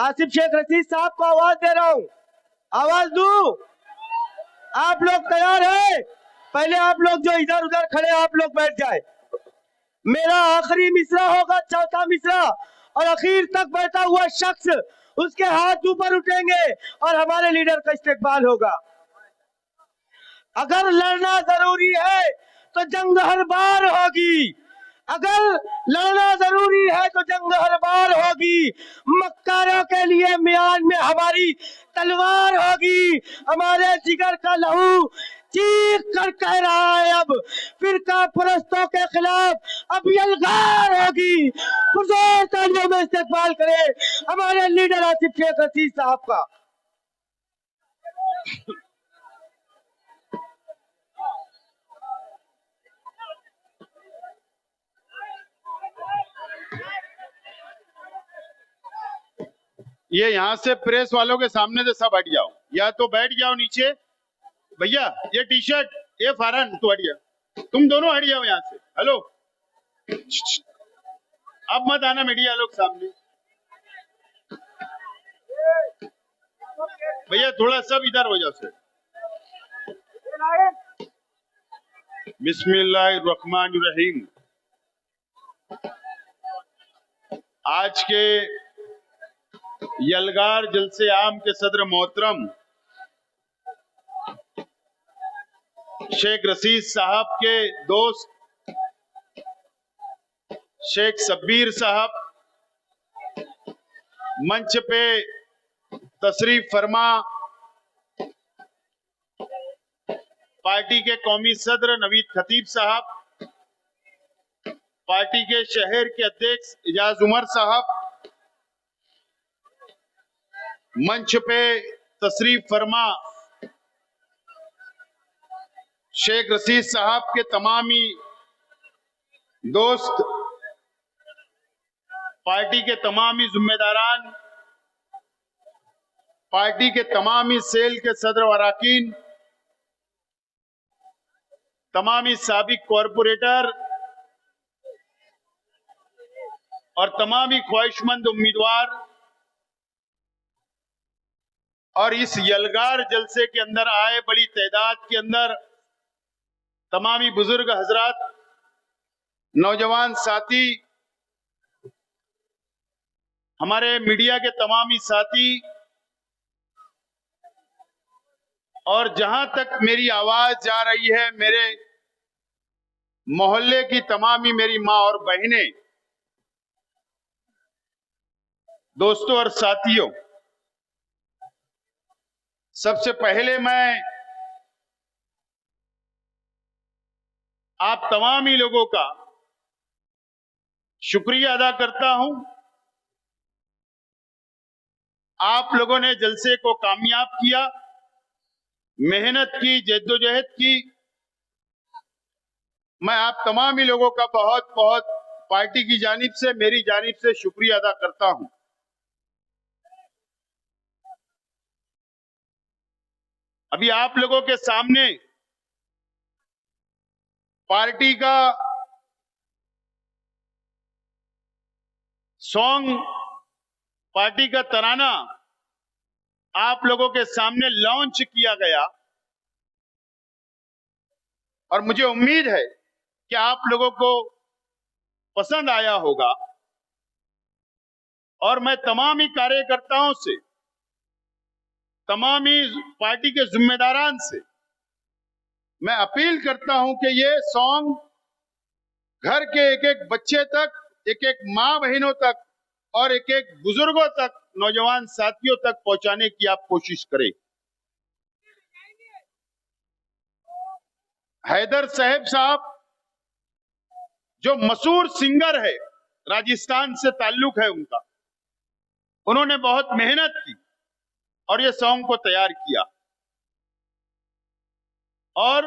आसिफ शेख रशीद साहब को आवाज दे रहा हूँ, आवाज दूं? आप लोग तैयार हैं? पहले आप लोग जो इधर उधर खड़े आप लोग बैठ जाए। मेरा आखिरी मिसरा होगा, चौथा मिसरा, और आखिर तक बैठा हुआ शख्स उसके हाथ ऊपर उठेंगे और हमारे लीडर का इस्तेकबाल होगा। अगर लड़ना जरूरी है तो जंग हर बार होगी, अगर लड़ना जरूरी है तो जंग हर बार होगी। मक्कारों के लिए म्यान में हमारी तलवार होगी। हमारे जिगर का लहू चीख कर कह रहा है, अब फिरका परस्तों के खिलाफ अब यलगार होगी। पुरजोर तालियों में इस्तेकबाल करें हमारे लीडर आसिफ शेख रशीद साहब का। ये यहाँ से प्रेस वालों के सामने से सब हट जाओ, या तो बैठ जाओ नीचे। भैया ये टी शर्ट, ये फारन तू हट जा, तुम दोनों हट जाओ यहाँ से। हेलो, अब मत आना मीडिया लोग सामने। भैया थोड़ा सब इधर हो जाओ सर। बिस्मिल्लाहिर्रहमानिर्रहीम। आज के यलगार जलसे आम के सदर मोहतरम शेख रशीद साहब के दोस्त शेख शब्बीर साहब मंच पे तशरीफ फरमा, पार्टी के कौमी सदर नवीद खतीब साहब, पार्टी के शहर के अध्यक्ष इजाज उमर साहब, मंच पे तशरीफ फरमा शेख रशीद साहब के तमामी दोस्त, पार्टी के तमामी जिम्मेदारान, पार्टी के तमामी सेल के सदर व अरकान, तमामी साबिक कॉरपोरेटर और तमामी ख्वाहिशमंद उम्मीदवार, और इस यलगार जलसे के अंदर आए बड़ी तादाद के अंदर तमामी बुजुर्ग हजरात, नौजवान साथी, हमारे मीडिया के तमामी साथी, और जहां तक मेरी आवाज जा रही है, मेरे मोहल्ले की तमामी मेरी माँ और बहनें, दोस्तों और साथियों, सबसे पहले मैं आप तमाम ही लोगों का शुक्रिया अदा करता हूं। आप लोगों ने जलसे को कामयाब किया, मेहनत की, जद्दोजहद की। मैं आप तमाम ही लोगों का बहुत बहुत पार्टी की जानिब से, मेरी जानिब से शुक्रिया अदा करता हूं। अभी आप लोगों के सामने पार्टी का सॉन्ग, पार्टी का तराना आप लोगों के सामने लॉन्च किया गया, और मुझे उम्मीद है कि आप लोगों को पसंद आया होगा। और मैं तमामी कार्यकर्ताओं से, तमामी पार्टी के जिम्मेदारान से मैं अपील करता हूं कि ये सॉन्ग घर के एक एक बच्चे तक, एक एक माँ बहनों तक और एक एक बुजुर्गों तक, नौजवान साथियों तक पहुंचाने की आप कोशिश करें। हैदर साहब साहब जो मशहूर सिंगर है, राजस्थान से ताल्लुक है उनका, उन्होंने बहुत मेहनत की और ये सॉन्ग को तैयार किया। और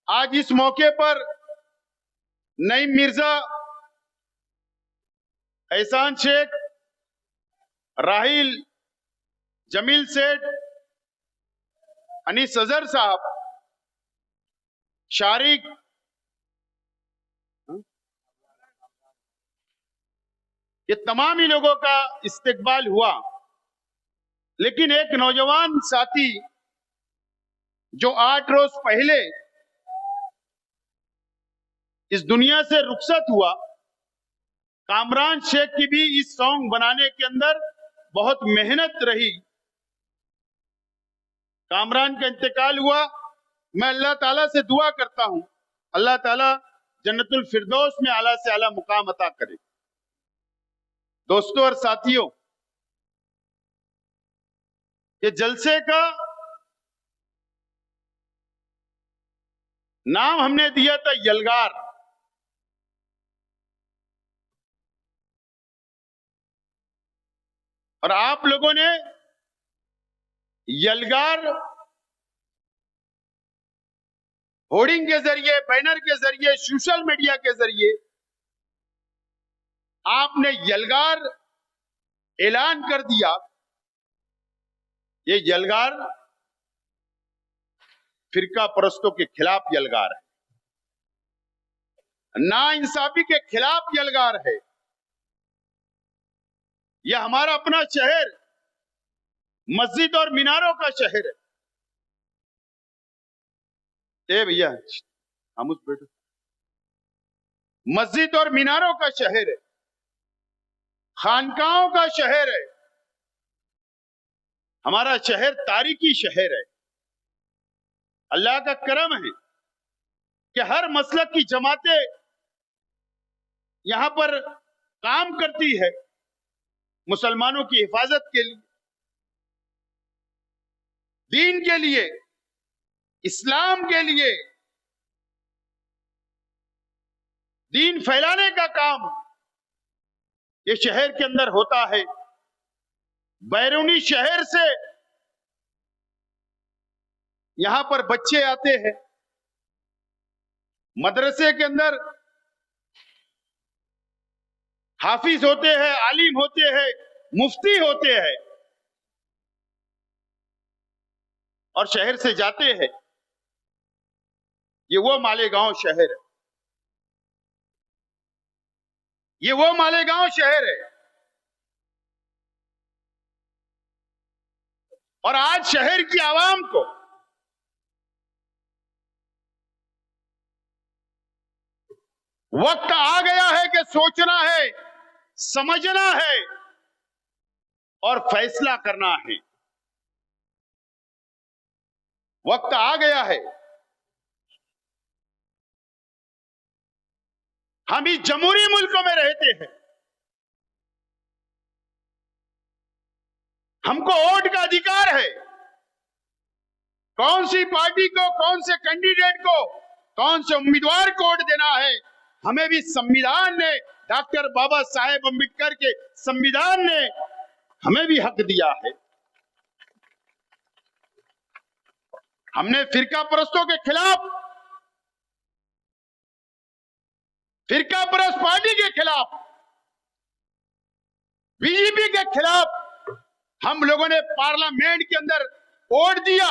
आज इस मौके पर नईम मिर्जा, एहसान शेख, राहिल, जमील सेठ, अनीस अजहर साहब, शारिक, ये तमाम ही लोगों का इस्तकबाल हुआ, लेकिन एक नौजवान साथी जो 8 रोज पहले इस दुनिया से रुखसत हुआ, कामरान शेख की भी इस सॉन्ग बनाने के अंदर बहुत मेहनत रही। कामरान का इंतकाल हुआ। मैं अल्लाह ताला से दुआ करता हूं, अल्लाह ताला जन्नतुल फिरदौस में आला से आला मुकाम अता करे। दोस्तों और साथियों, ये जलसे का नाम हमने दिया था यलगार। और आप लोगों ने यलगार होर्डिंग के जरिए, बैनर के जरिए, सोशल मीडिया के जरिए आपने यलगार ऐलान कर दिया। ये यलगार फिरका परस्तों के खिलाफ यलगार है, नाइंसाफी के खिलाफ यलगार है। यह हमारा अपना शहर मस्जिद और मीनारों का शहर है। ए भैया हम उस बैठो, मस्जिद और मीनारों का शहर है, खानकाहों का शहर है। हमारा शहर तारीखी शहर है। अल्लाह का करम है कि हर मसलक की जमातें यहां पर काम करती है मुसलमानों की हिफाजत के लिए, दीन के लिए, इस्लाम के लिए। दीन फैलाने का काम ये शहर के अंदर होता है। बैरूनी शहर से यहां पर बच्चे आते हैं, मदरसे के अंदर हाफिज होते हैं, आलिम होते हैं, मुफ्ती होते हैं और शहर से जाते हैं। ये वो मालेगांव शहर है, ये वो मालेगांव शहर है। और आज शहर की आवाम को वक्त आ गया है कि सोचना है, समझना है और फैसला करना है। वक्त आ गया है। हम इस जमहूरी मुल्क में रहते हैं, हमको वोट का अधिकार है। कौन सी पार्टी को, कौन से कैंडिडेट को, कौन से उम्मीदवार को वोट देना है, हमें भी संविधान ने, डॉक्टर बाबा साहेब अम्बेडकर के संविधान ने हमें भी हक दिया है। हमने फिरका परस्तों के खिलाफ, फिरका परस्त पार्टी के खिलाफ, बीजेपी के खिलाफ हम लोगों ने पार्लियामेंट के अंदर वोट दिया।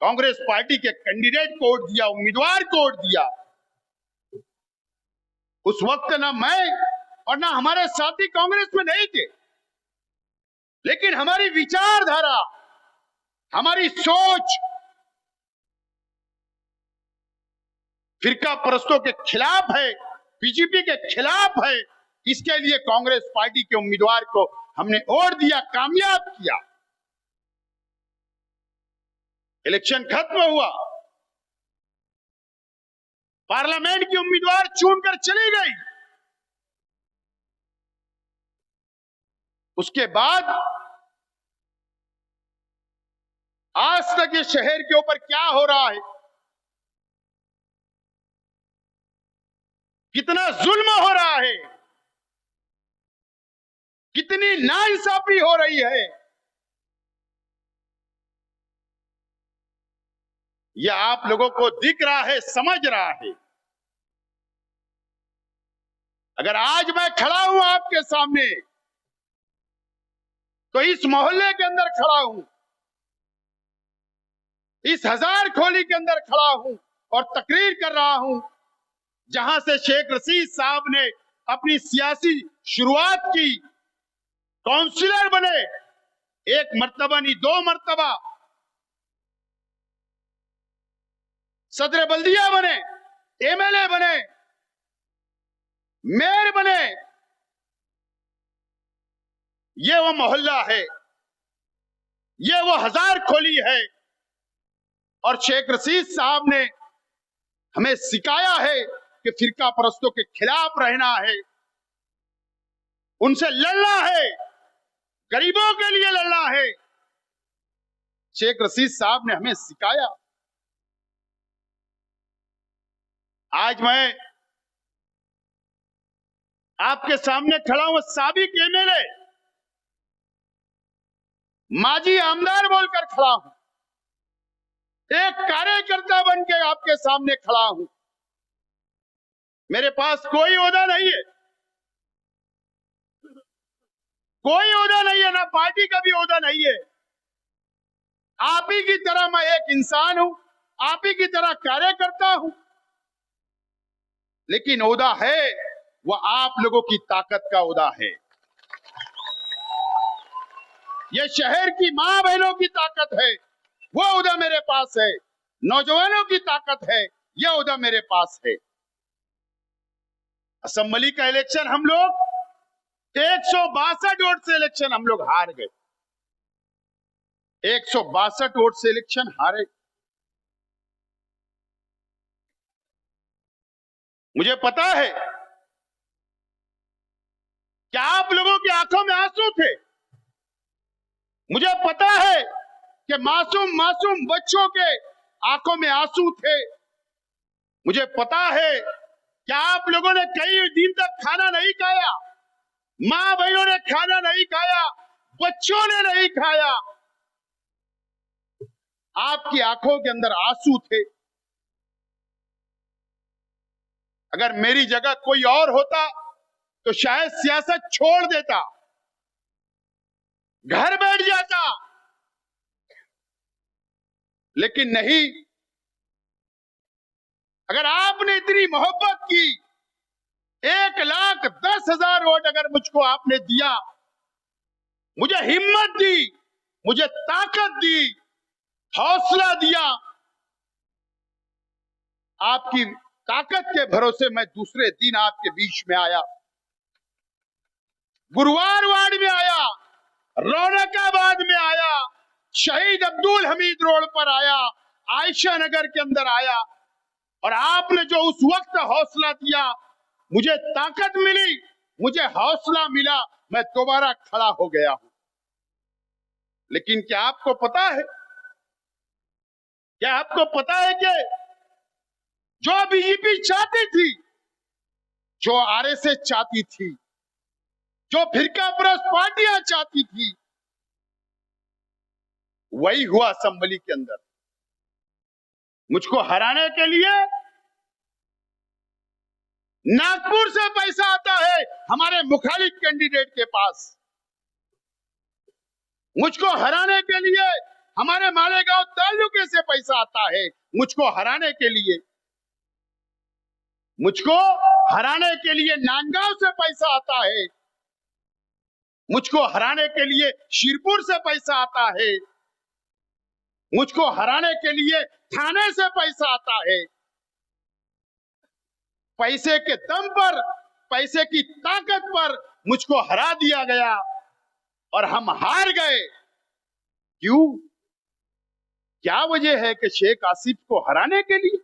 कांग्रेस पार्टी के कैंडिडेट को वोट दिया, उम्मीदवार को वोट दिया। उस वक्त ना मैं और ना हमारे साथी कांग्रेस में नहीं थे, लेकिन हमारी विचारधारा, हमारी सोच फिरका परस्तों के खिलाफ है, बीजेपी के खिलाफ है। इसके लिए कांग्रेस पार्टी के उम्मीदवार को हमने वोट दिया, कामयाब किया। इलेक्शन खत्म हुआ, पार्लियामेंट की उम्मीदवार चुनकर चली गई। उसके बाद आज तक ये शहर के ऊपर क्या हो रहा है, कितना जुल्म हो रहा है, कितनी नाइंसाफी हो रही है, यह आप लोगों को दिख रहा है, समझ रहा है। अगर आज मैं खड़ा हूं आपके सामने, तो इस मोहल्ले के अंदर खड़ा हूं, इस हजार खोली के अंदर खड़ा हूं और तकरीर कर रहा हूं, जहां से शेख रशीद साहब ने अपनी सियासी शुरुआत की, काउंसिलर बने, एक मर्तबा नहीं 2 मर्तबा सदर बल्दिया बने, एमएलए बने, मेयर बने। ये वो मोहल्ला है, ये वो हजार खोली है। और शेख रशीद साहब ने हमें सिखाया है कि फिरका परस्तों के खिलाफ रहना है, उनसे लड़ना है, गरीबों के लिए लड़ना है। शेख रशीद साहब ने हमें सिखाया। आज मैं आपके सामने खड़ा हूं, साबिक एमएलए, माजी आमदार बोलकर खड़ा हूं, एक कार्यकर्ता बन के आपके सामने खड़ा हूं। मेरे पास कोई ओहदा नहीं है, कोई ओहदा नहीं है, ना पार्टी का भी ओहदा नहीं है। आप ही की तरह मैं एक इंसान हूं, आप ही की तरह कार्यकर्ता हूं। लेकिन ओहदा है वो आप लोगों की ताकत का ओहदा है। ये शहर की मां बहनों की ताकत है, वो ओहदा मेरे पास है। नौजवानों की ताकत है, यह ओहदा मेरे पास है। असेंबली का इलेक्शन हम लोग 162 वोट से इलेक्शन हम लोग हार गए, 162 वोट से इलेक्शन हारे। मुझे पता है कि आप लोगों की आंखों में आंसू थे। मुझे पता है कि मासूम मासूम बच्चों के आंखों में आंसू थे। मुझे पता है कि आप लोगों ने कई दिन तक खाना नहीं खाया, मां बहनों ने खाना नहीं खाया, बच्चों ने नहीं खाया। आपकी आंखों के अंदर आंसू थे। अगर मेरी जगह कोई और होता तो शायद सियासत छोड़ देता, घर बैठ जाता। लेकिन नहीं, अगर आपने इतनी मोहब्बत की, 1,10,000 वोट अगर मुझको आपने दिया, मुझे हिम्मत दी, मुझे ताकत दी, हौसला दिया, आपकी ताकत के भरोसे मैं दूसरे दिन आपके बीच में आया, गुरुवार वार्ड में आया, रौनकाबाद में आया, शहीद अब्दुल हमीद रोड पर आया, आयशा नगर के अंदर आया। और आपने जो उस वक्त हौसला दिया, मुझे ताकत मिली, मुझे हौसला मिला, मैं दोबारा खड़ा हो गया हूं। लेकिन क्या आपको पता है, क्या आपको पता है कि जो बीजेपी चाहती थी, जो आरएसएस चाहती थी, जो फिरका परस्त पार्टियां चाहती थी, वही हुआ असेंबली के अंदर। मुझको हराने के लिए नागपुर से पैसा आता है हमारे मुखालिफ कैंडिडेट के पास। मुझको हराने के लिए हमारे मालेगांव तालुके से पैसा आता है। मुझको हराने के लिए, मुझको हराने के लिए नांदगांव से पैसा आता है। मुझको हराने के लिए शिरपुर से पैसा आता है। मुझको हराने के लिए थाने से पैसा आता है। पैसे के दम पर, पैसे की ताकत पर मुझको हरा दिया गया और हम हार गए। क्यों? क्या वजह है कि शेख आसिफ को हराने के लिए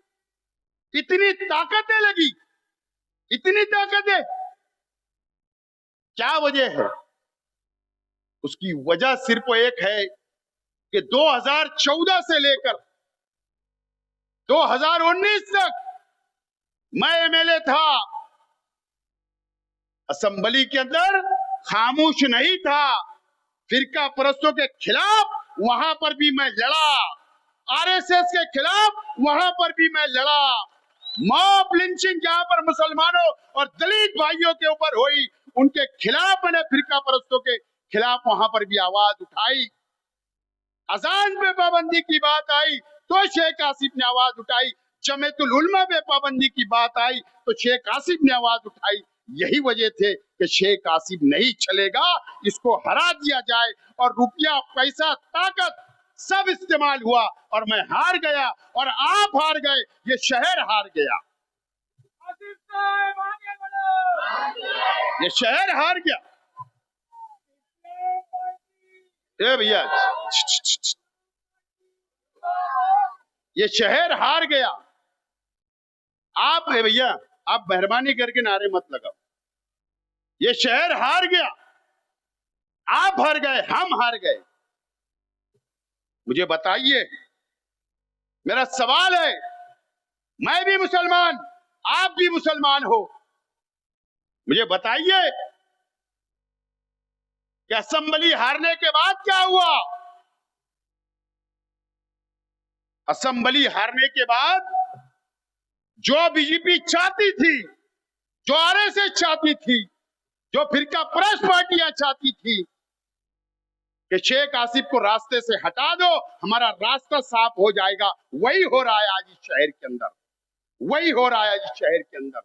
इतनी ताकतें लगी, इतनी ताकतें? क्या वजह है? उसकी वजह सिर्फ एक है कि 2014 से लेकर 2019 तक मैं एमएलए था, असेंबली के अंदर खामोश नहीं था। फिरका परस्तों के खिलाफ वहां पर भी मैं लड़ा, आरएसएस के खिलाफ वहां पर भी मैं लड़ा। मॉब लिंचिंग जहां पर मुसलमानों और दलित भाइयों के ऊपर हुई, उनके खिलाफ मैंने फिरका परस्तों के खिलाफ वहां पर भी आवाज उठाई। अजान पे पाबंदी की बात आई तो शेख आसिफ ने आवाज उठाई। जमीयतुल उलमा पे पाबंदी की बात आई तो शेख आसिफ ने आवाज उठाई। यही वजह थे कि शेख आसिफ नहीं चलेगा, इसको हरा दिया जाए। और रुपया, पैसा, ताकत सब इस्तेमाल हुआ और मैं हार गया और आप हार गए, ये शहर हार गया, आसिफ साहब आगे बढ़ो। ये शहर हार गया। ए भैया, ये शहर हार गया। आप भैया, आप मेहरबानी करके नारे मत लगाओ। ये शहर हार गया, आप हार गए, हम हार गए। मुझे बताइए, मेरा सवाल है, मैं भी मुसलमान, आप भी मुसलमान हो, मुझे बताइए कि असेंबली हारने के बाद क्या हुआ? असेंबली हारने के बाद जो बीजेपी चाहती थी, जो आरएसएस चाहती थी, जो फिरका परस्त पार्टियां चाहती थी कि शेख आसिफ को रास्ते से हटा दो, हमारा रास्ता साफ हो जाएगा, वही हो रहा है आज इस शहर के अंदर, वही हो रहा है इस शहर के अंदर।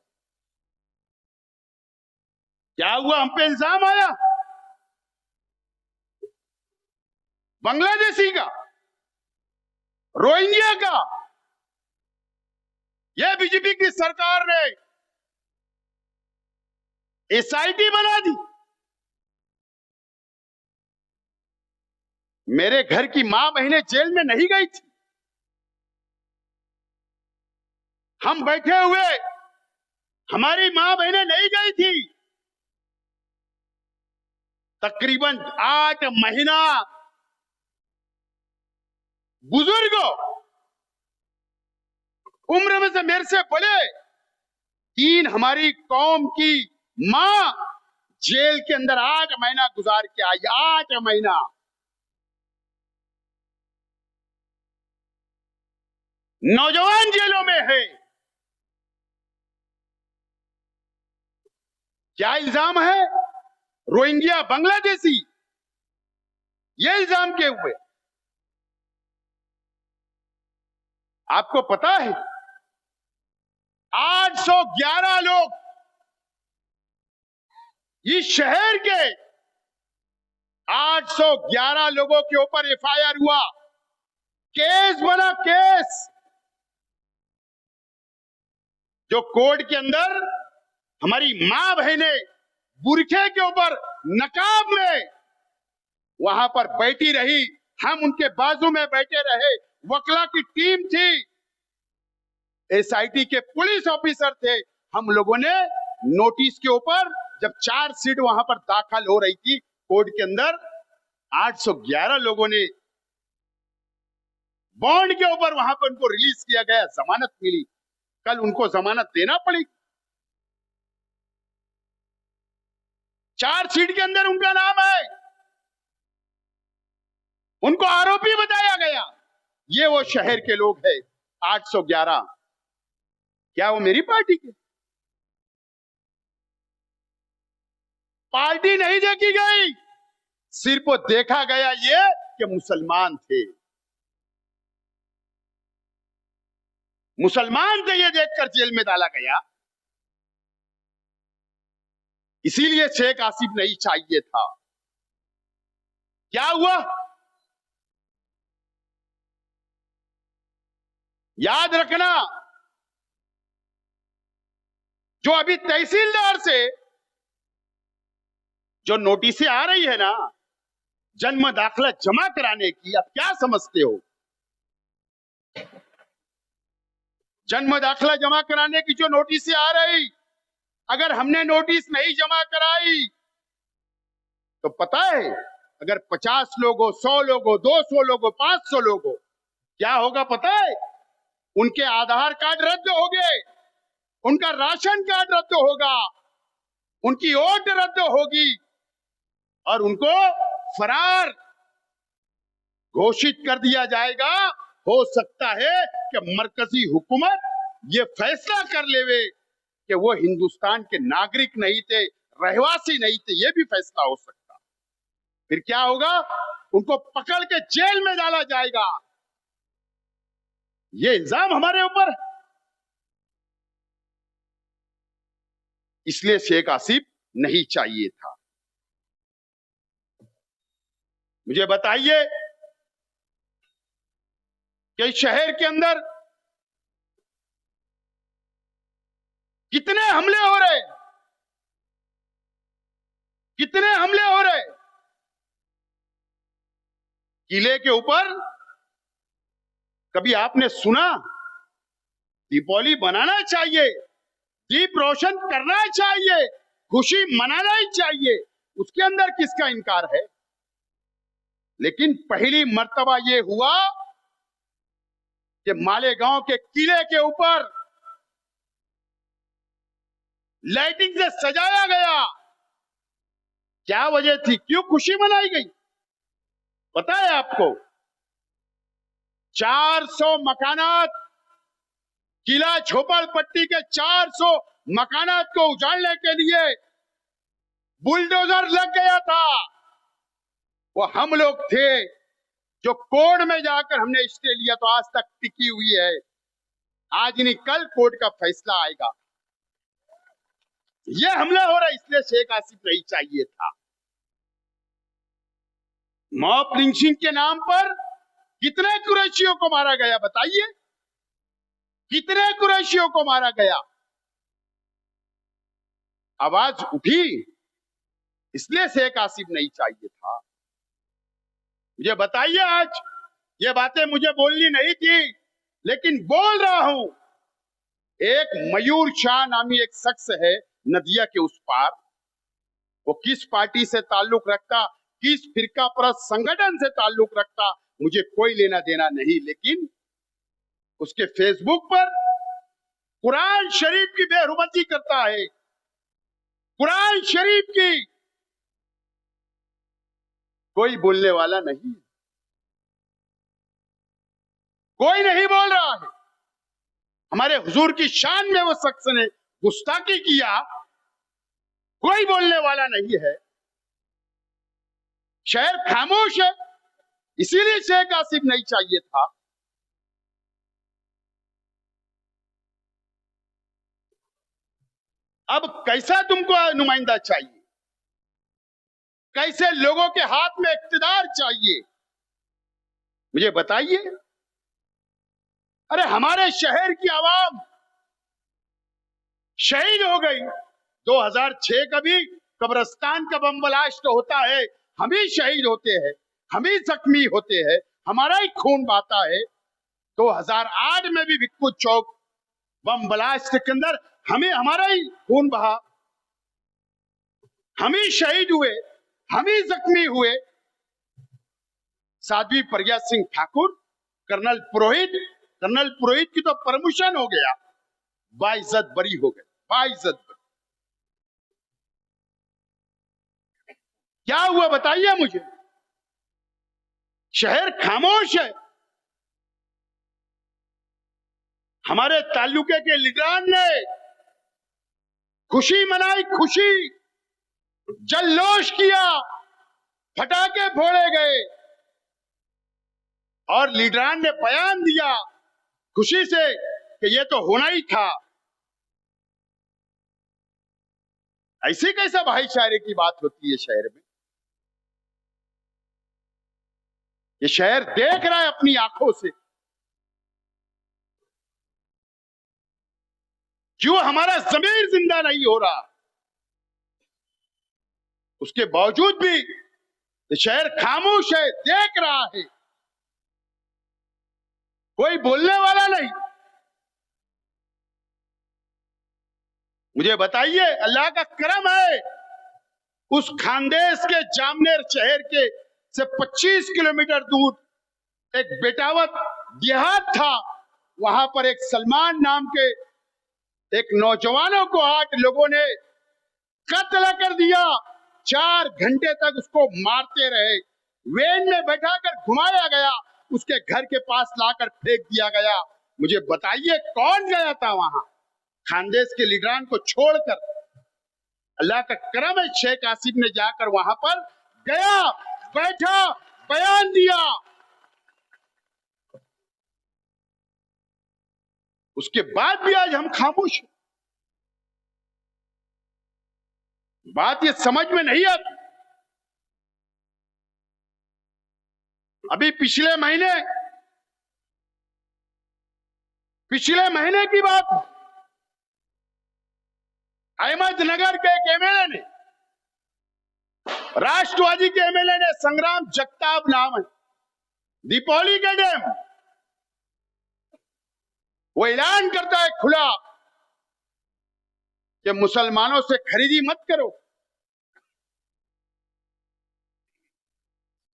क्या हुआ? हम पे इल्जाम आया बांग्लादेशी का, रोहिंग्या का। यह बीजेपी की सरकार ने एसआईटी बना दी। मेरे घर की मां बहनें जेल में नहीं गई थी, हम बैठे हुए, हमारी मां बहनें नहीं गई थी। तकरीबन 8 महीना बुजुर्गों, उम्र में से मेरे से बड़े 3 हमारी कौम की मां जेल के अंदर 8 महीना गुजार के आई, 8 महीना। नौजवान जेलों में है। क्या इल्जाम है? रोहिंग्या, बांग्लादेशी, ये इल्जाम के हुए। आपको पता है 811 लोग इस शहर के 811 लोगों के ऊपर एफआईआर हुआ, केस बना, केस। जो कोर्ट के अंदर हमारी मां बहनें बुरखे के ऊपर नकाब में वहां पर बैठी रही, हम उनके बाजू में बैठे रहे, वकला की टीम थी, एसआईटी के पुलिस ऑफिसर थे। हम लोगों ने नोटिस के ऊपर, जब चार्जशीट वहां पर दाखिल हो रही थी कोर्ट के अंदर, 811 लोगों ने बॉन्ड के ऊपर वहां पर उनको रिलीज किया गया, जमानत मिली। कल उनको जमानत देना पड़ी। चार्जशीट के अंदर उनका नाम है, उनको आरोपी बताया गया। ये वो शहर के लोग हैं 811। क्या वो मेरी पार्टी के? पार्टी नहीं देखी गई, सिर्फ वो देखा गया ये कि मुसलमान थे, मुसलमान थे, ये देखकर जेल में डाला गया। इसीलिए शेख आसिफ नहीं चाहिए था। क्या हुआ? याद रखना, जो अभी तहसीलदार से जो नोटिसें आ रही है ना जन्म दाखिला जमा कराने की, आप क्या समझते हो? जन्म दाखिला जमा कराने की जो नोटिसें आ रही, अगर हमने नोटिस नहीं जमा कराई तो पता है, अगर 50 लोग हो, 100 लोग हो, 200 लोग हो, 500 लोग हो, क्या होगा पता है? उनके आधार कार्ड रद्द हो गए, उनका राशन कार्ड रद्द होगा, उनकी वोट रद्द होगी और उनको फरार घोषित कर दिया जाएगा। हो सकता है कि मरकजी हुकूमत ये फैसला कर लेवे कि वो हिंदुस्तान के नागरिक नहीं थे, रहवासी नहीं थे, ये भी फैसला हो सकता। फिर क्या होगा? उनको पकड़ के जेल में डाला जाएगा। ये इल्जाम हमारे ऊपर है। इसलिए शेख आसिफ नहीं चाहिए था। मुझे बताइए कि इस शहर के अंदर कितने हमले हो रहे, कितने हमले हो रहे। किले के ऊपर कभी आपने सुना दीपावली बनाना चाहिए, दीप रोशन करना चाहिए, खुशी मनाना ही चाहिए, उसके अंदर किसका इनकार है। लेकिन पहली मर्तबा यह हुआ कि मालेगांव के किले के ऊपर लाइटिंग से सजाया गया। क्या वजह थी, क्यों खुशी मनाई गई, पता है आपको? 400 मकानात, किला झोपड़पट्टी के 400 मकानात को उजाड़ने के लिए बुलडोजर लग गया था। वो हम लोग थे जो कोर्ट में जाकर हमने स्टे लिया, तो आज तक टिकी हुई है। आज नहीं कल कोर्ट का फैसला आएगा। यह हमला हो रहा है, इसलिए शेख आसिफ नहीं चाहिए था। मॉब लिंचिंग के नाम पर कितने कुरैशियों को मारा गया, बताइए, कितने कुरैशियों को मारा गया। आवाज उठी, इसलिए शेख आसिफ नहीं चाहिए था। मुझे बताइए, आज ये बातें मुझे बोलनी नहीं थी, लेकिन बोल रहा हूं। एक मयूर शाह नामी एक शख्स है नदिया के उस पार, वो किस पार्टी से ताल्लुक रखता, किस फिरका परस्त संगठन से ताल्लुक रखता, मुझे कोई लेना देना नहीं, लेकिन उसके फेसबुक पर कुरान शरीफ की बेहुरमती करता है, कुरान शरीफ की। कोई बोलने वाला नहीं, कोई नहीं बोल रहा है। हमारे हुजूर की शान में वो शख्स ने गुस्ताखी किया, कोई बोलने वाला नहीं है। शहर खामोश है, इसीलिए शेख आसिफ नहीं चाहिए था। अब कैसा तुमको नुमाइंदा चाहिए, कैसे लोगों के हाथ में इख्तिदार चाहिए, मुझे बताइए। अरे हमारे शहर की आवाम शहीद हो गई। 2006 का भी कब्रिस्तान का बम ब्लास्ट होता है, हम ही शहीद होते हैं, हम ही जख्मी होते हैं, हमारा ही खून बहता है। 2008 में भी भिक्कू चौक बम ब्लास्ट के अंदर हमारा ही खून बहा, हम ही शहीद हुए, हम ही जख्मी हुए। साध्वी प्रज्ञा सिंह ठाकुर, कर्नल पुरोहित की तो प्रमोशन हो गया, बाइज्जत बरी हो गए, बाइज्जत बरी। क्या हुआ बताइए मुझे। शहर खामोश है। हमारे तालुके के लीडरान ने खुशी मनाई, खुशी, जल्लोष किया, फटाके फोड़े गए और लीडरान ने बयान दिया खुशी से कि यह तो होना ही था। ऐसी कैसा भाईचारे की बात होती है शहर में। ये शहर देख रहा है अपनी आंखों से, क्यों हमारा ज़मीर जिंदा नहीं हो रहा। उसके बावजूद भी ये शहर खामोश है, देख रहा है, कोई बोलने वाला नहीं। मुझे बताइए, अल्लाह का करम है, उस खानदेश के जामनेर शहर के से 25 किलोमीटर दूर एक बेटावत देहात था। वहां पर एक सलमान नाम के एक नौजवानों को 8 लोगों ने कत्ल कर दिया। 4 घंटे तक उसको मारते रहे, वैन में बैठाकर घुमाया गया, उसके घर के पास लाकर फेंक दिया गया। मुझे बताइए कौन गया था वहां खानदेश के लीडरान को छोड़कर। अल्लाह का करम है, शेख आसिफ ने जाकर वहां पर गया, बैठा, बयान दिया। उसके बाद भी आज हम खामोश हैं। बात ये समझ में नहीं आती। अभी पिछले महीने की बात, अहमदनगर के एक एमएलए ने, राष्ट्रवादी के एमएलए ने, संग्राम जगताप नाम है, दीपोली के डैम, वो ऐलान करता है खुला कि मुसलमानों से खरीदी मत करो।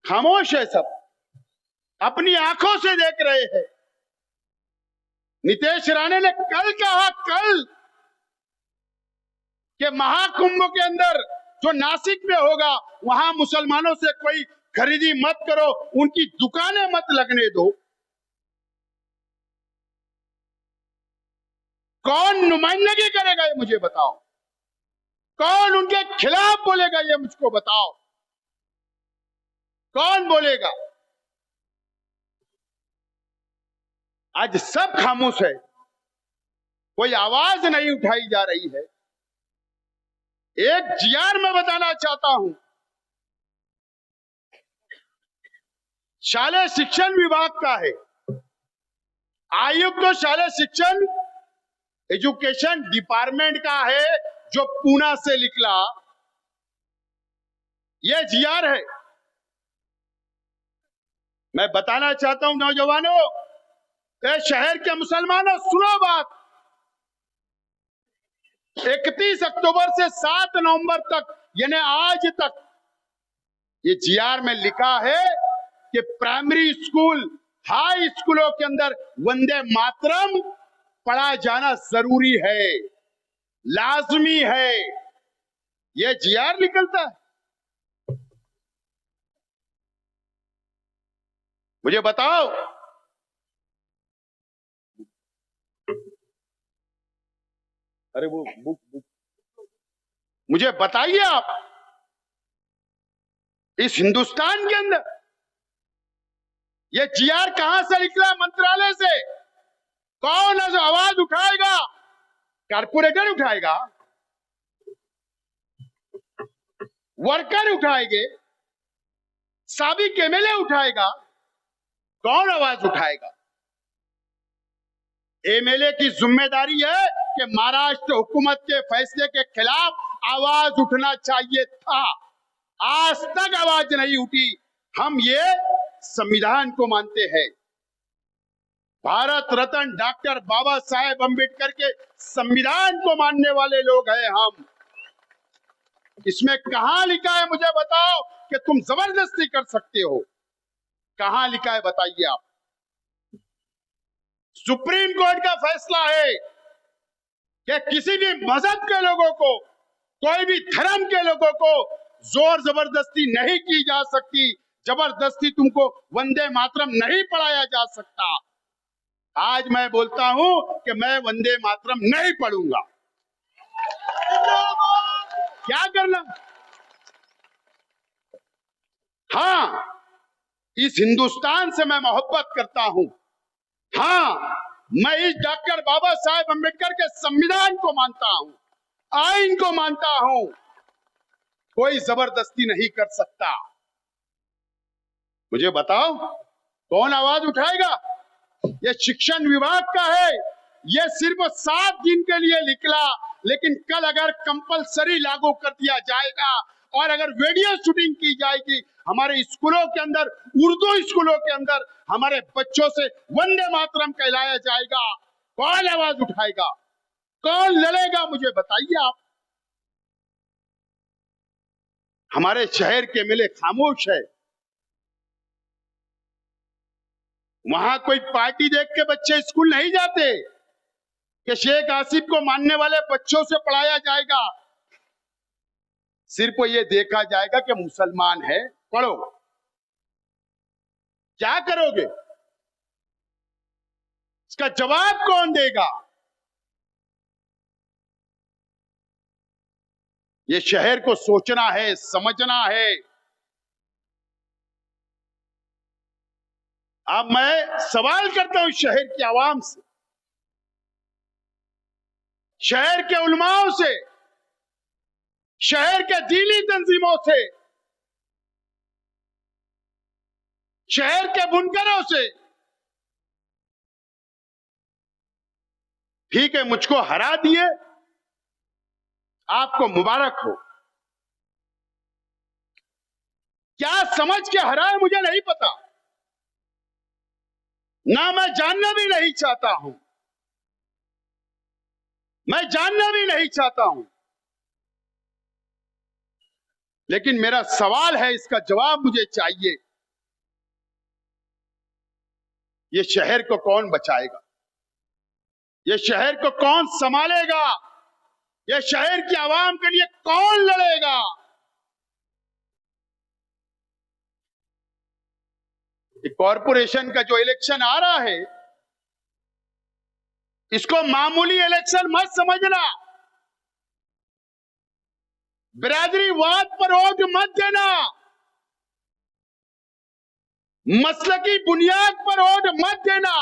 खामोश है सब, अपनी आंखों से देख रहे हैं। नीतीश राणे ने कल कहा, कल, कि महाकुंभ के अंदर जो नासिक में होगा वहां मुसलमानों से कोई खरीदी मत करो, उनकी दुकानें मत लगने दो। कौन नुमाइंदगी करेगा ये मुझे बताओ, कौन उनके खिलाफ बोलेगा ये मुझको बताओ, कौन बोलेगा? आज सब खामोश है, कोई आवाज नहीं उठाई जा रही है। एक जीआर में बताना चाहता हूं, शालेय शिक्षण विभाग का है, आयुक्त तो शालेय शिक्षण एजुकेशन डिपार्टमेंट का है, जो पूना से निकला। यह जीआर है। मैं बताना चाहता हूं नौजवानों, शहर के मुसलमानों, सुनो बात। 31 अक्टूबर से 7 नवंबर तक, यानी आज तक, ये जीआर में लिखा है कि प्राइमरी स्कूल, हाई स्कूलों के अंदर वंदे मातरम पढ़ा जाना जरूरी है, लाजमी है। ये जीआर निकलता है। मुझे बताओ, अरे वो बुक मुझे बताइए आप, इस हिंदुस्तान के अंदर ये जीआर कहां से निकला? मंत्रालय से। कौन आवाज उठाएगा? कारपोरेटर उठाएगा, वर्कर उठाएंगे, साबिक एमएलए उठाएगा, कौन आवाज उठाएगा? एमएलए की जिम्मेदारी है कि महाराष्ट्र हुकूमत के फैसले के खिलाफ आवाज उठना चाहिए था। आज तक आवाज नहीं उठी। हम ये संविधान को मानते हैं, भारत रत्न डॉक्टर बाबा साहेब अम्बेडकर के संविधान को मानने वाले लोग हैं हम। इसमें कहां लिखा है मुझे बताओ कि तुम जबरदस्ती कर सकते हो? कहां लिखा है बताइए आप? सुप्रीम कोर्ट का फैसला है कि किसी भी मजहब के लोगों को, कोई भी धर्म के लोगों को जोर जबरदस्ती नहीं की जा सकती। जबरदस्ती तुमको वंदे मातरम नहीं पढ़ाया जा सकता। आज मैं बोलता हूं कि मैं वंदे मातरम नहीं पढ़ूंगा। क्या करना? हाँ, इस हिंदुस्तान से मैं मोहब्बत करता हूं। हाँ, मैं इस डॉक्टर बाबा साहेब अम्बेडकर के संविधान को मानता हूं, आइन को मानता हूं। कोई जबरदस्ती नहीं कर सकता। मुझे बताओ, कौन आवाज उठाएगा? ये शिक्षण विभाग का है। ये सिर्फ 7 दिन के लिए निकला, लेकिन कल अगर कंपलसरी लागू कर दिया जाएगा और अगर वीडियो शूटिंग की जाएगी हमारे स्कूलों के अंदर, उर्दू स्कूलों के अंदर हमारे बच्चों से वंदे मातरम कहलाया जाएगा, कौन आवाज उठाएगा? कौन लड़ेगा? मुझे बताइए आप। हमारे शहर के एमएलए खामोश है। वहां कोई पार्टी देख के बच्चे स्कूल नहीं जाते कि शेख आसिफ को मानने वाले बच्चों से पढ़ाया जाएगा। सिर्फ ये देखा जाएगा कि मुसलमान है, पढ़ो। क्या करोगे? इसका जवाब कौन देगा? ये शहर को सोचना है, समझना है। अब मैं सवाल करता हूं शहर की आवाम से, शहर के उलमाओं से, शहर के दीनी तंजीमों से, शहर के बुनकरों से। ठीक है, मुझको हरा दिए, आपको मुबारक हो। क्या समझ के हरा है मुझे नहीं पता, ना मैं जानना भी नहीं चाहता हूं, मैं जानना भी नहीं चाहता हूं। लेकिन मेरा सवाल है, इसका जवाब मुझे चाहिए। ये शहर को कौन बचाएगा? ये शहर को कौन संभालेगा? ये शहर की आवाम के लिए कौन लड़ेगा? कॉरपोरेशन का जो इलेक्शन आ रहा है, इसको मामूली इलेक्शन मत समझना। बिरादरीवाद पर वोट मत देना, मसलकी बुनियाद पर वोट मत देना,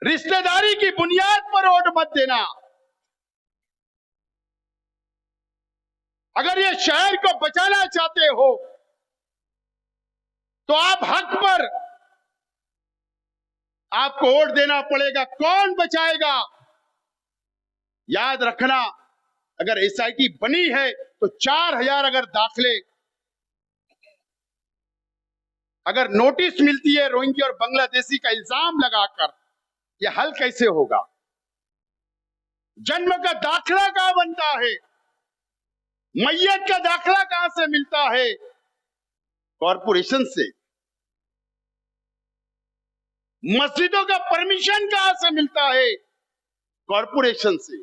रिश्तेदारी की बुनियाद पर वोट मत देना। अगर ये शहर को बचाना चाहते हो तो आप हक पर आपको वोट देना पड़ेगा। कौन बचाएगा? याद रखना, अगर एसआईटी बनी है तो 4000 अगर दाखले, अगर नोटिस मिलती है रोहिंग्या और बांग्लादेशी का इल्जाम लगाकर, यह हल कैसे होगा? जन्म का दाखला कहां बनता है? मैयत का दाखला कहां से मिलता है? कॉरपोरेशन से। मस्जिदों का परमिशन कहां से मिलता है? कॉरपोरेशन से।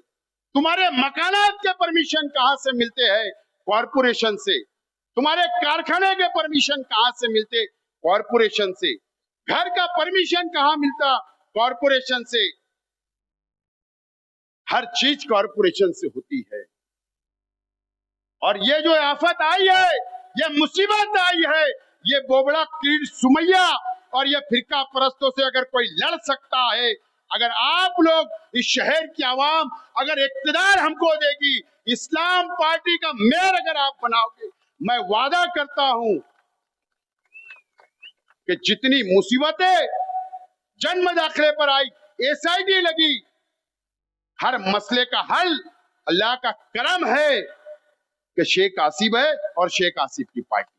तुम्हारे मकानात के परमिशन कहां से मिलते हैं? कॉरपोरेशन से। तुम्हारे कारखाने के परमिशन कहां से मिलते? कॉरपोरेशन से। घर का परमिशन कहां मिलता? कॉरपोरेशन से। हर चीज कॉरपोरेशन से होती है। और ये जो आफत आई है, ये मुसीबत आई है, ये बोबड़ा किरीट सुमैया और ये फिरका परस्तों से अगर कोई लड़ सकता है, अगर आप लोग इस शहर की आवाम अगर इक्तदार हमको देगी, इस्लाम पार्टी का मेयर अगर आप बनाओगे, मैं वादा करता हूं कि जितनी मुसीबतें जन्म दाखिले पर आई, एसआईटी लगी, हर मसले का हल अल्लाह का करम है कि शेख आसिफ है और शेख आसिफ की पार्टी।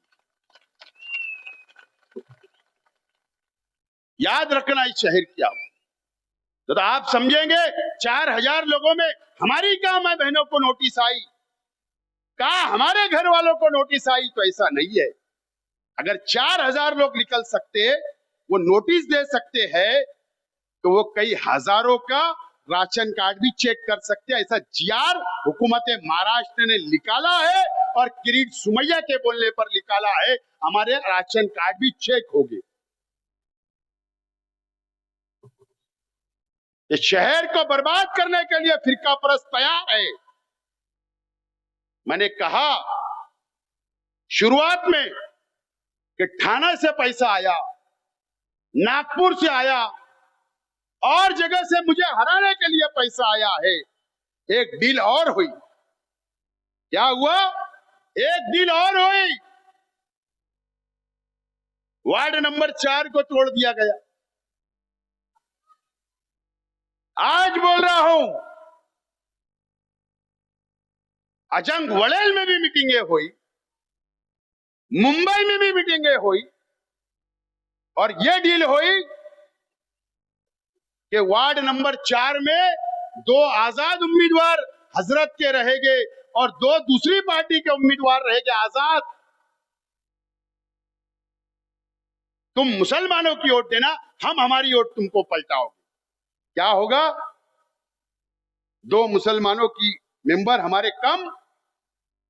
याद रखना इस शहर की आवाम। तो आप समझेंगे 4000 लोगों में हमारी क्या मां बहनों को नोटिस आई, कहा हमारे घर वालों को नोटिस आई? तो ऐसा नहीं है। अगर 4000 लोग निकल सकते, वो नोटिस दे सकते हैं, तो वो कई हजारों का राशन कार्ड भी चेक कर सकते हैं। ऐसा जीआर हुकूमत महाराष्ट्र ने निकाला है और किरीट सुमैया के बोलने पर निकाला है। हमारे राशन कार्ड भी चेक हो गए। ये शहर को बर्बाद करने के लिए फिरका परस्त तैयार है। मैंने कहा शुरुआत में कि ठाणे से पैसा आया, नागपुर से आया और जगह से मुझे हराने के लिए पैसा आया है। एक डील और हुई। क्या हुआ? एक डील और हुई। वार्ड नंबर 4 को तोड़ दिया गया। आज बोल रहा हूं, अजंग वड़ेल में भी मीटिंगें हुई, मुंबई में भी मीटिंगें हुई और यह डील हुई कि वार्ड नंबर 4 में 2 आजाद उम्मीदवार हजरत के रहेंगे और 2 दूसरी पार्टी के उम्मीदवार रहेंगे आजाद। तुम मुसलमानों की वोट देना, हम हमारी वोट तुमको पलटाओगे। क्या होगा? 2 मुसलमानों की मेंबर हमारे कम,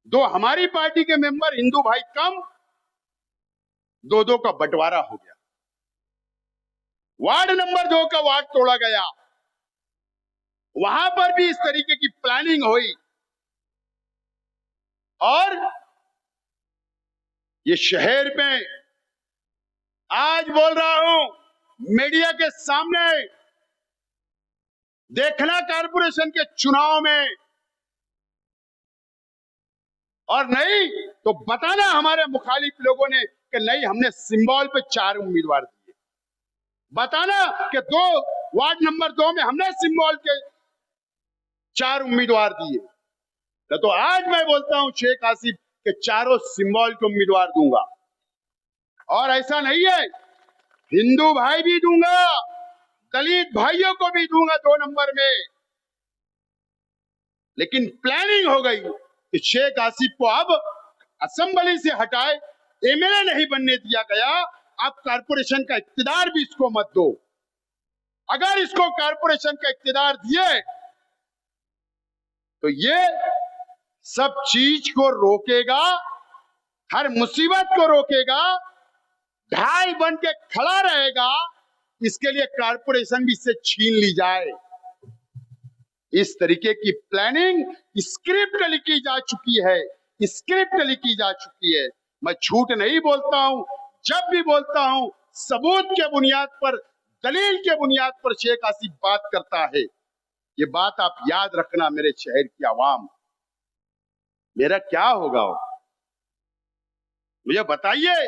2 हमारी पार्टी के मेंबर हिंदू भाई कम, 2-2 का बंटवारा हो गया। वार्ड नंबर 2 का वार्ड तोड़ा गया। वहां पर भी इस तरीके की प्लानिंग हुई और ये शहर में आज बोल रहा हूं मीडिया के सामने, देखना कारपोरेशन के चुनाव में, और नहीं तो बताना हमारे मुखालिफ लोगों ने कि नहीं हमने सिंबल पे 4 उम्मीदवार दिए, बताना कि 2 वार्ड नंबर 2 में हमने सिंबल के 4 उम्मीदवार दिए। तो आज मैं बोलता हूं शेख आसिफ के चारों सिंबल के उम्मीदवार दूंगा, और ऐसा नहीं है हिंदू भाई भी दूंगा, दलित भाइयों को भी दूंगा 2 नंबर में। लेकिन प्लानिंग हो गई कि शेख आसिफ को अब असेंबली से हटाए, एमएलए नहीं बनने दिया गया, अब कारपोरेशन का इक्तिदार भी इसको मत दो। अगर इसको कारपोरेशन का इक्तिदार दिए तो ये सब चीज को रोकेगा, हर मुसीबत को रोकेगा, ढाई बन के खड़ा रहेगा। इसके लिए कारपोरेशन भी इससे छीन ली जाए, इस तरीके की प्लानिंग स्क्रिप्ट लिखी जा चुकी है, स्क्रिप्ट लिखी जा चुकी है। मैं झूठ नहीं बोलता हूं, जब भी बोलता हूं सबूत के बुनियाद पर, दलील के बुनियाद पर शेख आसिफ बात करता है। ये बात आप याद रखना मेरे शहर की आवाम। मेरा क्या होगा, मुझे बताइए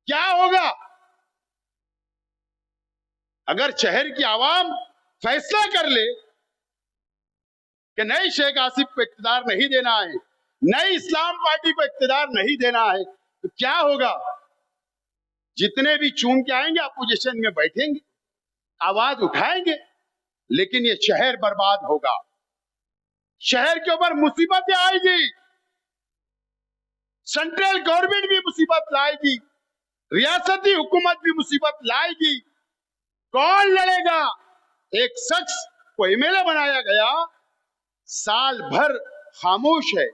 क्या होगा अगर शहर की आवाम फैसला कर ले कि नहीं शेख आसिफ को इख्तियार नहीं देना है, नई इस्लाम पार्टी को इख्तियार नहीं देना है, तो क्या होगा? जितने भी चुन के आएंगे अपोजिशन में बैठेंगे, आवाज उठाएंगे, लेकिन ये शहर बर्बाद होगा, शहर के ऊपर मुसीबतें आएगी, सेंट्रल गवर्नमेंट भी मुसीबत लाएगी, रियासती हुकूमत भी मुसीबत लाएगी। कौन लड़ेगा? एक शख्स को एमएलए बनाया गया, साल भर खामोश है,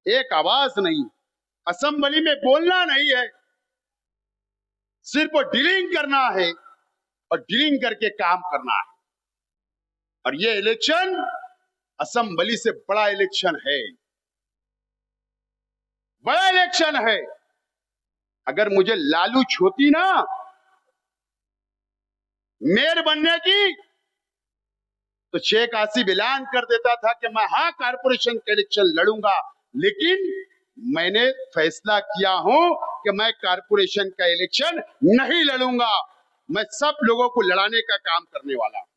एक आवाज नहीं, असेंबली में बोलना नहीं है, सिर्फ डीलिंग करना है और डीलिंग करके काम करना है। और ये इलेक्शन असेंबली से बड़ा इलेक्शन है, बड़ा इलेक्शन है। अगर मुझे लालूच होती ना मेयर बनने की, तो शेख आसिफ ऐलान कर देता था कि मैं हाँ कारपोरेशन का इलेक्शन लड़ूंगा, लेकिन मैंने फैसला किया हूं कि मैं कारपोरेशन का इलेक्शन नहीं लड़ूंगा, मैं सब लोगों को लड़ाने का काम करने वाला हूं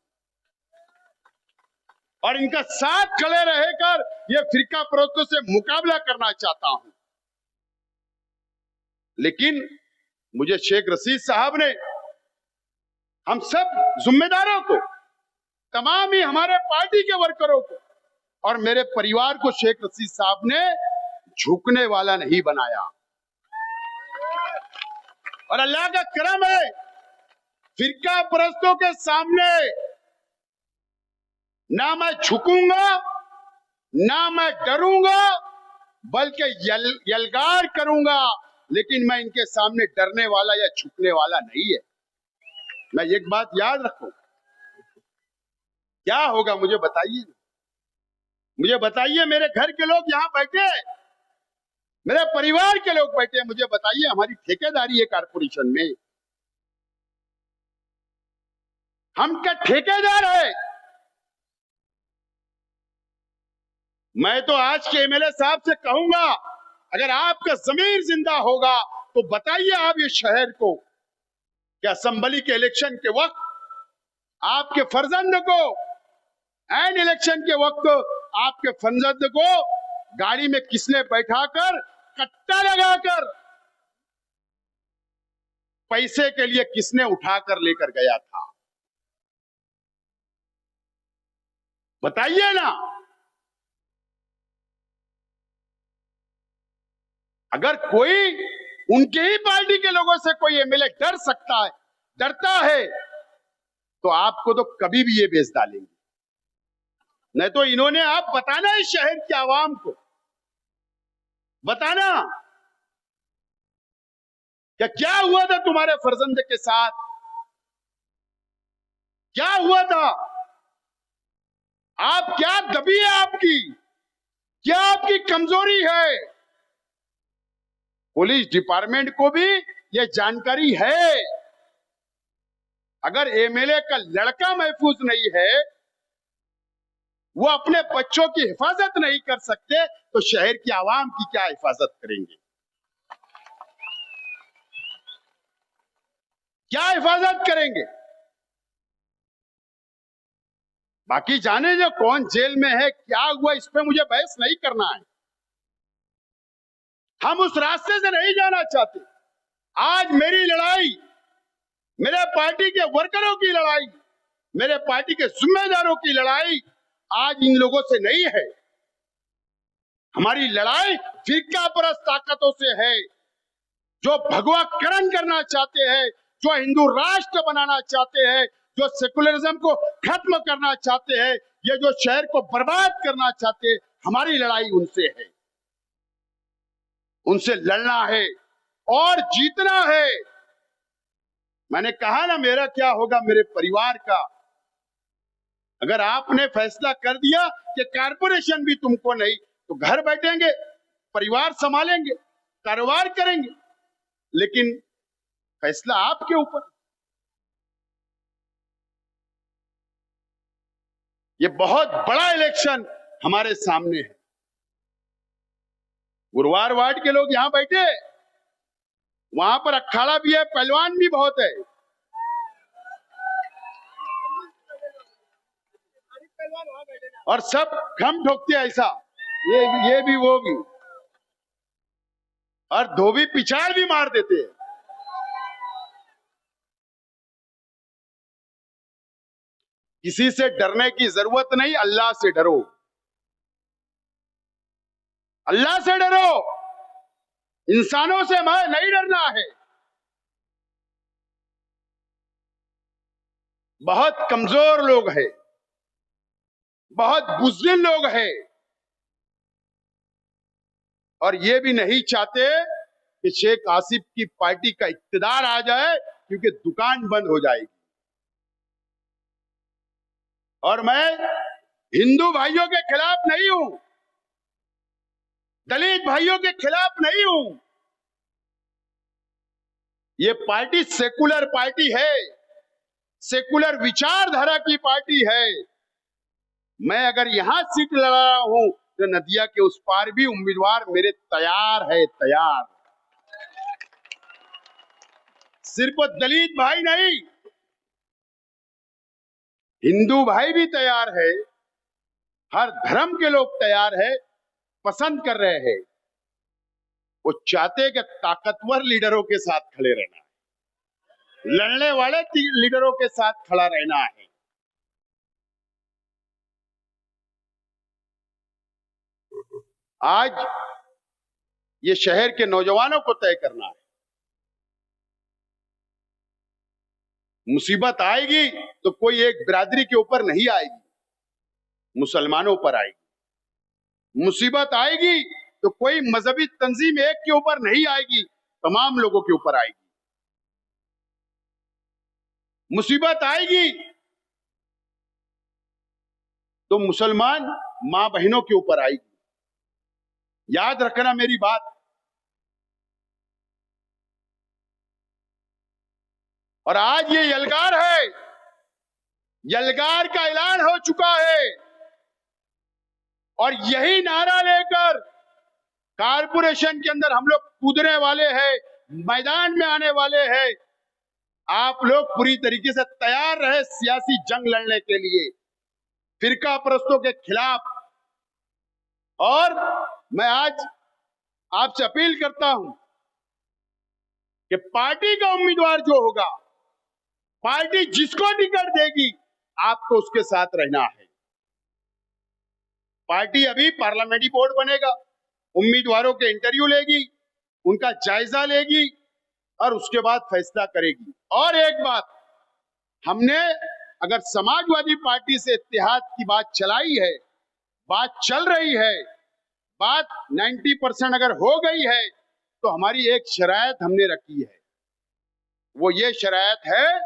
और इनका साथ खड़े रहकर ये फिरका परस्तों से मुकाबला करना चाहता हूं। लेकिन मुझे शेख रशीद साहब ने, हम सब जिम्मेदारों को, तमाम ही हमारे पार्टी के वर्करों को और मेरे परिवार को शेख रशीद साहब ने झुकने वाला नहीं बनाया। और अल्लाह का करम है, फिरका परस्तों के सामने ना मैं झुकूंगा, ना मैं डरूंगा, बल्कि यलगार करूंगा, लेकिन मैं इनके सामने डरने वाला या झुकने वाला नहीं है। मैं एक बात याद रखूं, क्या होगा मुझे बताइए, मुझे बताइए। मेरे घर के लोग यहां बैठे, मेरे परिवार के लोग बैठे, मुझे बताइए हमारी ठेकेदारी है कारपोरेशन में, हम क्या ठेकेदार है? मैं तो आज के एमएलए साहब से कहूंगा, अगर आपका जमीर जिंदा होगा तो बताइए आप ये शहर को कि असेंबली के इलेक्शन के वक्त आपके फर्जंद को, एंड इलेक्शन के वक्त आपके फर्जंद को गाड़ी में किसने बैठाकर, कट्टा लगाकर पैसे के लिए किसने उठाकर लेकर गया था? बताइए ना। अगर कोई उनके ही पार्टी के लोगों से कोई एमएलए डर सकता है, डरता है, तो आपको तो कभी भी ये बेच डालेंगे। नहीं तो इन्होंने, आप बताना इस शहर की आवाम को, बताना क्या हुआ था तुम्हारे फर्जंद के साथ, क्या हुआ था, आप क्या दबी है आपकी, क्या आपकी कमजोरी है? पुलिस डिपार्टमेंट को भी यह जानकारी है। अगर एमएलए का लड़का महफूज नहीं है, वो अपने बच्चों की हिफाजत नहीं कर सकते, तो शहर की आवाम की क्या हिफाजत करेंगे? क्या हिफाजत करेंगे? बाकी जाने जो कौन जेल में है, क्या हुआ, इस पे मुझे बहस नहीं करना है। हम उस रास्ते से नहीं जाना चाहते। आज मेरी लड़ाई, मेरे पार्टी के वर्करों की लड़ाई, मेरे पार्टी के जिम्मेदारों की लड़ाई आज इन लोगों से नहीं है। हमारी लड़ाई फिरका परस्त ताकतों से है, जो भगवाकरण करना चाहते हैं, जो हिंदू राष्ट्र बनाना चाहते हैं, जो सेकुलरिज्म को खत्म करना चाहते हैं, ये जो शहर को बर्बाद करना चाहते हैं। हमारी लड़ाई उनसे है, उनसे लड़ना है और जीतना है। मैंने कहा ना, मेरा क्या होगा मेरे परिवार का। अगर आपने फैसला कर दिया कि कारपोरेशन भी तुमको नहीं, तो घर बैठेंगे, परिवार संभालेंगे, कारोबार करेंगे, लेकिन फैसला आपके ऊपर। ये बहुत बड़ा इलेक्शन हमारे सामने है। गुरुवार वार्ड के लोग यहां बैठे, वहां पर अखाड़ा भी है, पहलवान भी बहुत है। और सब खम ठोकते ऐसा, ये भी वो भी, और धोबी पिछाड़ भी मार देते हैं। किसी से डरने की जरूरत नहीं, अल्लाह से डरो, अल्लाह से डरो। इंसानों से नहीं डरना है। बहुत कमजोर लोग हैं, बहुत बुज़दिल लोग हैं, और ये भी नहीं चाहते कि शेख आसिफ की पार्टी का इक्तिदार आ जाए, क्योंकि दुकान बंद हो जाएगी। और मैं हिंदू भाइयों के खिलाफ नहीं हूं, दलित भाइयों के खिलाफ नहीं हूं। ये पार्टी सेकुलर पार्टी है, सेकुलर विचारधारा की पार्टी है। मैं अगर यहां सीट लड़ा रहा हूं, तो नदिया के उस पार भी उम्मीदवार मेरे तैयार है, तैयार। सिर्फ दलित भाई नहीं, हिंदू भाई भी तैयार है, हर धर्म के लोग तैयार है, पसंद कर रहे हैं। वो चाहते कि ताकतवर लीडरों के साथ खड़े रहना है, लड़ने वाले लीडरों के साथ खड़ा रहना है। आज ये शहर के नौजवानों को तय करना है। मुसीबत आएगी तो कोई एक बिरादरी के ऊपर नहीं आएगी, मुसलमानों पर आएगी। मुसीबत आएगी तो कोई मजहबी तंजीम एक के ऊपर नहीं आएगी, तमाम लोगों के ऊपर आएगी। मुसीबत आएगी तो मुसलमान मां बहनों के ऊपर आएगी। याद रखना मेरी बात। और आज ये यलगार है, यलगार का ऐलान हो चुका है, और यही नारा लेकर कारपोरेशन के अंदर हम लोग कूदने वाले हैं, मैदान में आने वाले हैं। आप लोग पूरी तरीके से तैयार रहे सियासी जंग लड़ने के लिए, फिरका परस्तों के खिलाफ। और मैं आज आपसे अपील करता हूं कि पार्टी का उम्मीदवार जो होगा, पार्टी जिसको टिकट देगी, आपको उसके साथ रहना है। पार्टी अभी पार्लियामेंट्री बोर्ड बनेगा, उम्मीदवारों के इंटरव्यू लेगी, उनका जायजा लेगी, और उसके बाद फैसला करेगी। और एक बात, हमने अगर समाजवादी पार्टी से इत्तेहाद की बात चलाई है, बात चल रही है, बात 90% अगर हो गई है, तो हमारी एक शरायत हमने रखी है। वो ये शरायत है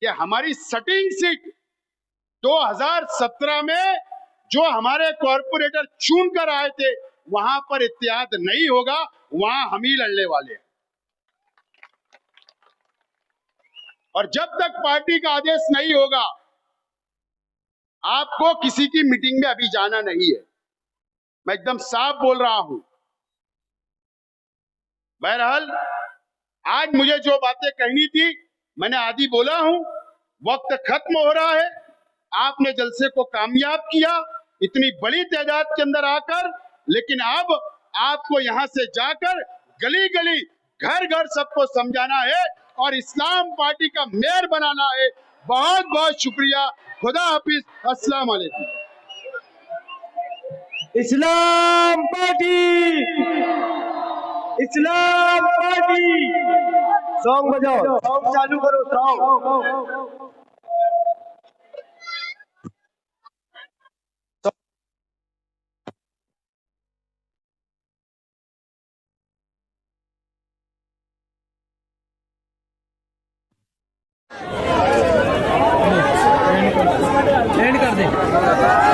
कि हमारी सटिंग सीट 2017 में जो हमारे कॉर्पोरेटर चुन कर आए थे, वहां पर इत्तेहाद नहीं होगा, वहां हम ही लड़ने वाले हैं। और जब तक पार्टी का आदेश नहीं होगा, आपको किसी की मीटिंग में अभी जाना नहीं है। मैं एकदम साफ बोल रहा हूं। बहरहाल आज मुझे जो बातें कहनी थी मैंने आधी बोला हूं। वक्त खत्म हो रहा है। आपने जलसे को कामयाब किया इतनी बड़ी तादाद के अंदर आकर, लेकिन अब आपको यहां से जाकर गली गली घर घर सबको समझाना है और इस्लाम पार्टी का मेयर बनाना है। बहुत बहुत शुक्रिया। खुदा हाफिज। अस्सलाम वालेकुम। इस्लाम पार्टी, इस्लाम पार्टी। सॉन्ग बजाओ, सॉन्ग चालू करो, सॉन्ग। एंड कर दे।